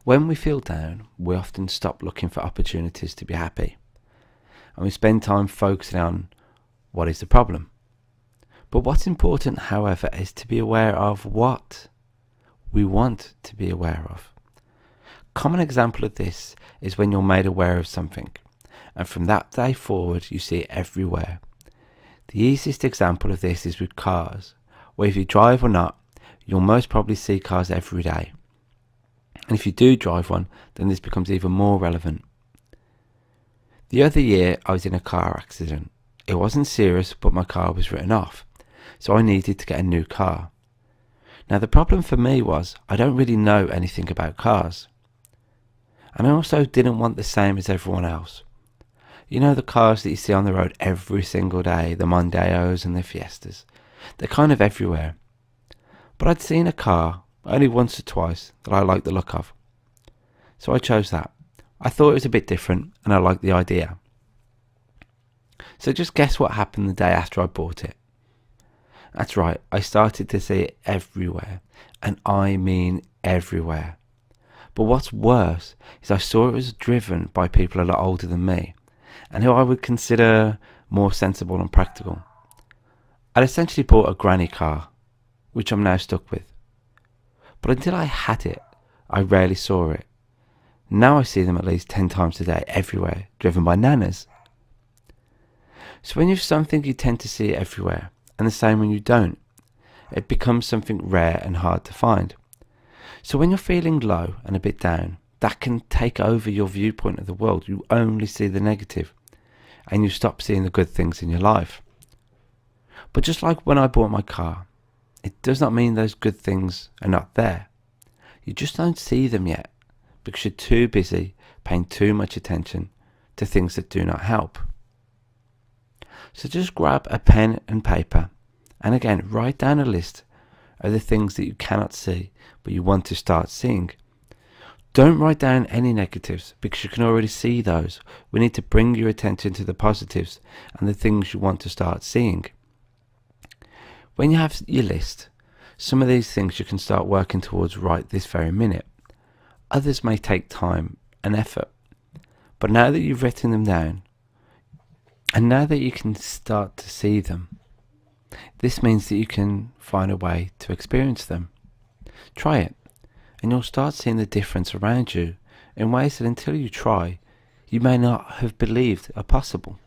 When we feel down, we often stop looking for opportunities to be happy, and we spend time focusing on what is the problem. But what's important, however, is to be aware of what we want to be aware of. A common example of this is when you're made aware of something, and from that day forward you see it everywhere. The easiest example of this is with cars, where if you drive or not, you'll most probably see cars every day. And if you do drive one, then this becomes even more relevant. The other year I was in a car accident. It wasn't serious, but my car was written off, so I needed to get a new car. Now the problem for me was I don't really know anything about cars. And I also didn't want the same as everyone else. You know, the cars that you see on the road every single day, the Mondeos and the Fiestas. They're kind of everywhere. But I'd seen a car only once or twice that I liked the look of. So I chose that. I thought it was a bit different and I liked the idea. So just guess what happened the day after I bought it. That's right, I started to see it everywhere. And I mean everywhere. But what's worse is I saw it was driven by people a lot older than me, and who I would consider more sensible and practical. I'd essentially bought a granny car, which I'm now stuck with. But until I had it, I rarely saw it. Now I see them at least 10 times a day, everywhere, driven by nanas. So when you have something, you tend to see it everywhere, and the same when you don't. It becomes something rare and hard to find. So when you're feeling low and a bit down, that can take over your viewpoint of the world. You only see the negative, and you stop seeing the good things in your life. But just like when I bought my car, it does not mean those good things are not there. You just don't see them yet, because you're too busy paying too much attention to things that do not help. So just grab a pen and paper, and again, write down a list of the things that you cannot see, but you want to start seeing. Don't write down any negatives, because you can already see those. We need to bring your attention to the positives and the things you want to start seeing. When you have your list, some of these things you can start working towards right this very minute. Others may take time and effort. But now that you've written them down, and now that you can start to see them, this means that you can find a way to experience them. Try it, and you'll start seeing the difference around you in ways that until you try, you may not have believed are possible.